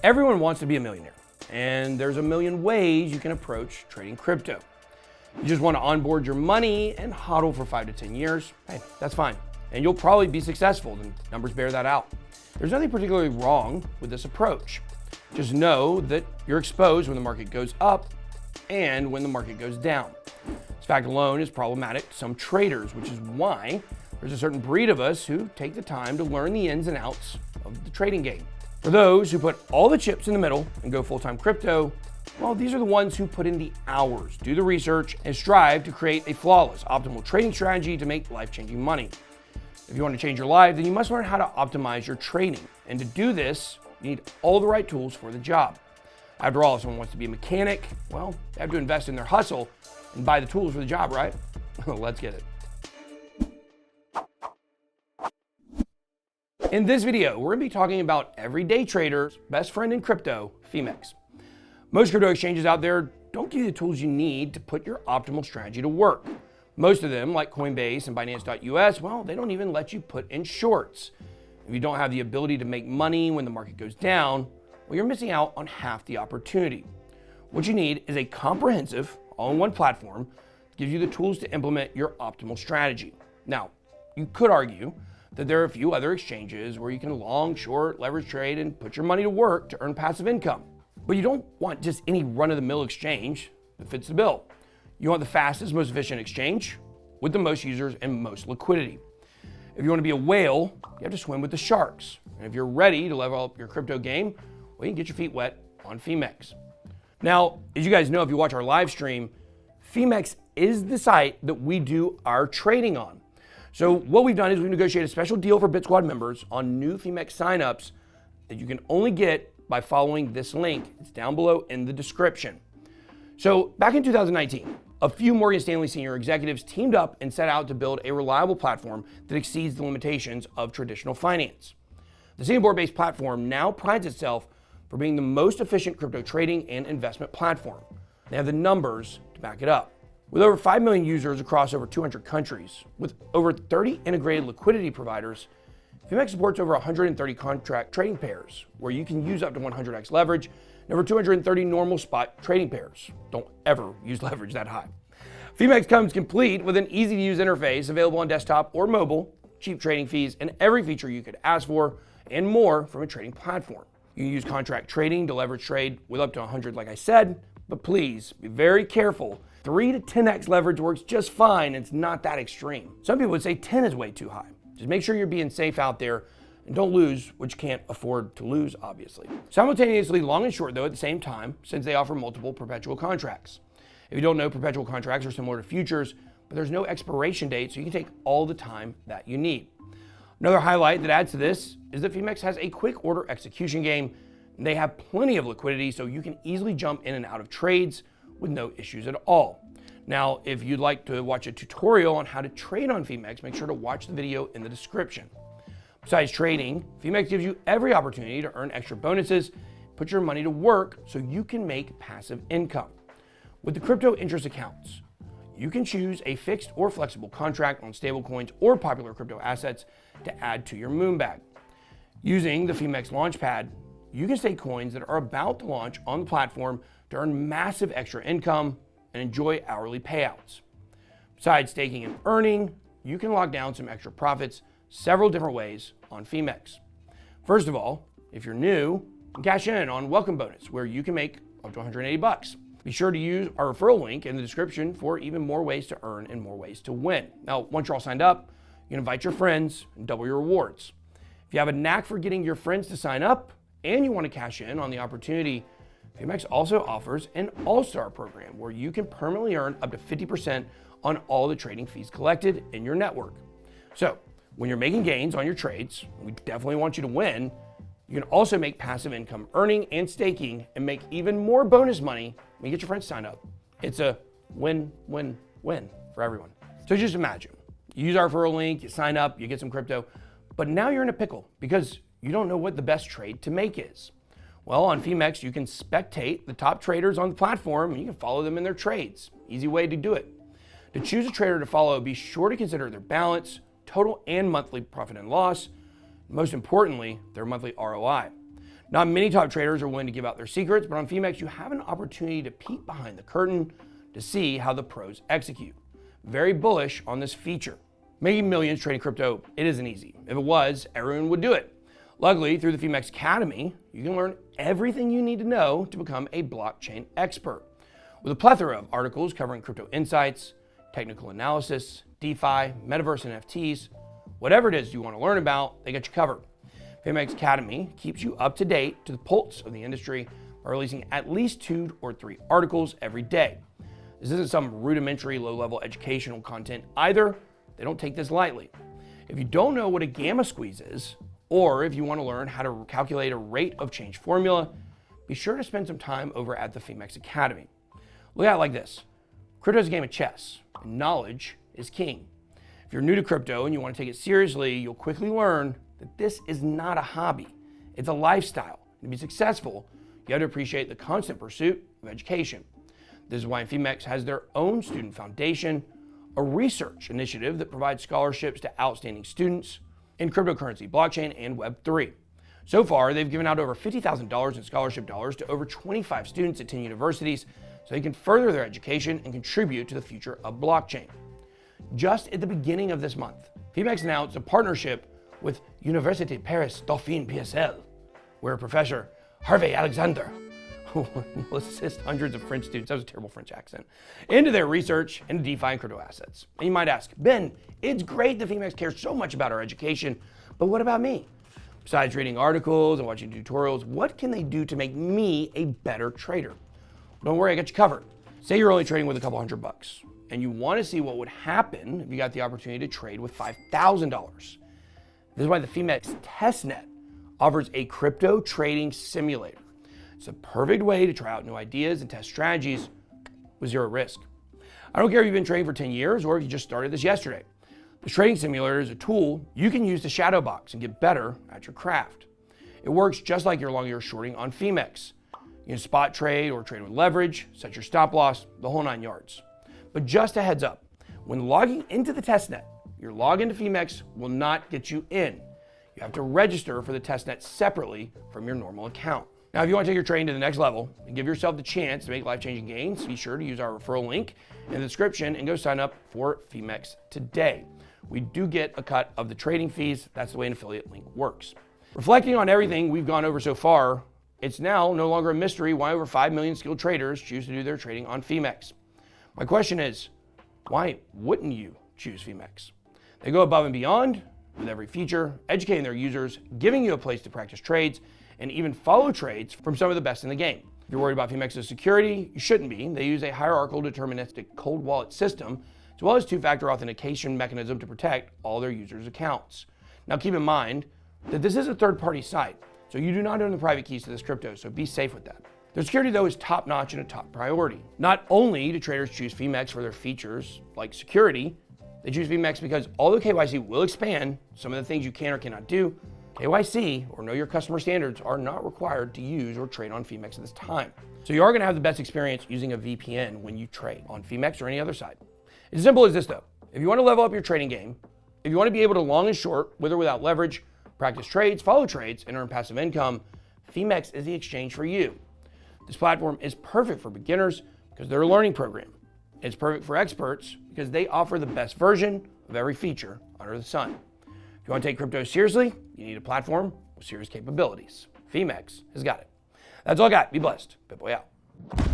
Everyone wants to be a millionaire, and there's a million ways you can approach trading crypto. You just want to onboard your money and hodl for 5 to 10 years. Hey, that's fine. And you'll probably be successful. The numbers bear that out. There's nothing particularly wrong with this approach. Just know that you're exposed when the market goes up and when the market goes down. This fact alone is problematic to some traders, which is why there's a certain breed of us who take the time to learn the ins and outs of the trading game. For those who put all the chips in the middle and go full-time crypto, well, these are the ones who put in the hours, do the research, and strive to create a flawless, optimal trading strategy to make life-changing money. If you want to change your life, then you must learn how to optimize your trading. And to do this, you need all the right tools for the job. After all, if someone wants to be a mechanic, well, they have to invest in their hustle and buy the tools for the job, right? Let's get it. In this video, we're going to be talking about everyday traders' best friend in crypto, Phemex. Most crypto exchanges out there don't give you the tools you need to put your optimal strategy to work. Most of them, like Coinbase and Binance.us, well, they don't even let you put in shorts. If you don't have the ability to make money when the market goes down, well, you're missing out on half the opportunity. What you need is a comprehensive, all-in-one platform that gives you the tools to implement your optimal strategy. Now, you could argue that there are a few other exchanges where you can long, short, leverage trade, and put your money to work to earn passive income. But you don't want just any run-of-the-mill exchange that fits the bill. You want the fastest, most efficient exchange with the most users and most liquidity. If you want to be a whale, you have to swim with the sharks. And if you're ready to level up your crypto game, well, you can get your feet wet on Phemex. Now, as you guys know, if you watch our live stream, Phemex is the site that we do our trading on. So what we've done is we've negotiated a special deal for BitSquad members on new Phemex signups that you can only get by following this link. It's down below in the description. So back in 2019, a few Morgan Stanley senior executives teamed up and set out to build a reliable platform that exceeds the limitations of traditional finance. The Singapore-based platform now prides itself for being the most efficient crypto trading and investment platform. They have the numbers to back it up. With over 5 million users across over 200 countries, with over 30 integrated liquidity providers, Phemex supports over 130 contract trading pairs, where you can use up to 100x leverage, and over 230 normal spot trading pairs. Don't ever use leverage that high. Phemex comes complete with an easy-to-use interface available on desktop or mobile, cheap trading fees, and every feature you could ask for, and more from a trading platform. You can use contract trading to leverage trade with up to 100, like I said, but please be very careful. 3 to 10x leverage works just fine, and it's not that extreme. Some people would say 10 is way too high. Just make sure you're being safe out there and don't lose what you can't afford to lose, obviously. Simultaneously long and short, though, at the same time, since they offer multiple perpetual contracts. If you don't know, perpetual contracts are similar to futures, but there's no expiration date, so you can take all the time that you need. Another highlight that adds to this is that Phemex has a quick order execution game, and they have plenty of liquidity, so you can easily jump in and out of trades with no issues at all. Now, if you'd like to watch a tutorial on how to trade on Phemex, make sure to watch the video in the description. Besides trading, Phemex gives you every opportunity to earn extra bonuses, put your money to work so you can make passive income. With the crypto interest accounts, you can choose a fixed or flexible contract on stablecoins or popular crypto assets to add to your moonbag. Using the Phemex Launchpad, you can stake coins that are about to launch on the platform to earn massive extra income and enjoy hourly payouts. Besides staking and earning, you can lock down some extra profits several different ways on Phemex. First of all, if you're new, you can cash in on welcome bonus where you can make up to 180 bucks. Be sure to use our referral link in the description for even more ways to earn and more ways to win. Now, once you're all signed up, you can invite your friends and double your rewards. If you have a knack for getting your friends to sign up and you want to cash in on the opportunity, Phemex also offers an all-star program where you can permanently earn up to 50% on all the trading fees collected in your network. So when you're making gains on your trades, we definitely want you to win. You can also make passive income earning and staking and make even more bonus money when you get your friends signed up. It's a win-win-win for everyone. So just imagine, you use our referral link, you sign up, you get some crypto, but now you're in a pickle because you don't know what the best trade to make is. Well, on Phemex, you can spectate the top traders on the platform and you can follow them in their trades. Easy way to do it. To choose a trader to follow, be sure to consider their balance, total and monthly profit and loss, most importantly, their monthly ROI. Not many top traders are willing to give out their secrets, but on Phemex, you have an opportunity to peek behind the curtain to see how the pros execute. Very bullish on this feature. Making millions trading crypto, it isn't easy. If it was, everyone would do it. Luckily, through the Phemex Academy, you can learn everything you need to know to become a blockchain expert. With a plethora of articles covering crypto insights, technical analysis, DeFi, metaverse NFTs, whatever it is you want to learn about, they got you covered. Phemex Academy keeps you up to date to the pulse of the industry by releasing at least 2 or 3 articles every day. This isn't some rudimentary low-level educational content either. They don't take this lightly. If you don't know what a gamma squeeze is, or if you want to learn how to calculate a rate of change formula, be sure to spend some time over at the Phemex Academy. Look at it like this. Crypto is a game of chess, and knowledge is king. If you're new to crypto and you want to take it seriously, you'll quickly learn that this is not a hobby. It's a lifestyle. To be successful, you have to appreciate the constant pursuit of education. This is why Phemex has their own student foundation, a research initiative that provides scholarships to outstanding students in cryptocurrency, blockchain, and Web3. So far, they've given out over $50,000 in scholarship dollars to over 25 students at 10 universities so they can further their education and contribute to the future of blockchain. Just at the beginning of this month, Phemex announced a partnership with Université Paris Dauphine PSL, where Professor Hervé Alexandre will assist hundreds of French students, that was a terrible French accent, into their research into DeFi and crypto assets. And you might ask, Ben, it's great that Phemex cares so much about our education, but what about me? Besides reading articles and watching tutorials, what can they do to make me a better trader? Don't worry, I got you covered. Say you're only trading with a couple $100 and you want to see what would happen if you got the opportunity to trade with $5,000. This is why the Phemex Testnet offers a crypto trading simulator. It's a perfect way to try out new ideas and test strategies with zero risk. I don't care if you've been trading for 10 years or if you just started this yesterday. The trading simulator is a tool you can use to shadow box and get better at your craft. It works just like your long or shorting on Phemex. You can spot trade or trade with leverage, set your stop loss, the whole 9 yards. But just a heads up, when logging into the testnet, your login to Phemex will not get you in. You have to register for the testnet separately from your normal account. Now, if you want to take your trading to the next level and give yourself the chance to make life-changing gains, be sure to use our referral link in the description and go sign up for Phemex today. We do get a cut of the trading fees. That's the way an affiliate link works. Reflecting on everything we've gone over so far, it's now no longer a mystery why over 5 million skilled traders choose to do their trading on Phemex. My question is, why wouldn't you choose Phemex? They go above and beyond with every feature, educating their users, giving you a place to practice trades, and even follow trades from some of the best in the game. If you're worried about Phemex's security, you shouldn't be. They use a hierarchical deterministic cold wallet system, as well as 2-factor authentication mechanism to protect all their users' accounts. Now keep in mind that this is a third-party site, so you do not own the private keys to this crypto, so be safe with that. Their security, though, is top-notch and a top priority. Not only do traders choose Phemex for their features like security, they choose Phemex because although KYC will expand some of the things you can or cannot do, KYC, or Know Your Customer standards, are not required to use or trade on Phemex at this time. So you are going to have the best experience using a VPN when you trade on Phemex or any other site. It's as simple as this, though. If you want to level up your trading game, if you want to be able to long and short, with or without leverage, practice trades, follow trades, and earn passive income, Phemex is the exchange for you. This platform is perfect for beginners because they're a learning program. It's perfect for experts because they offer the best version of every feature under the sun. If you want to take crypto seriously, you need a platform with serious capabilities. Phemex has got it. That's all I got. Be blessed. BitBoy out.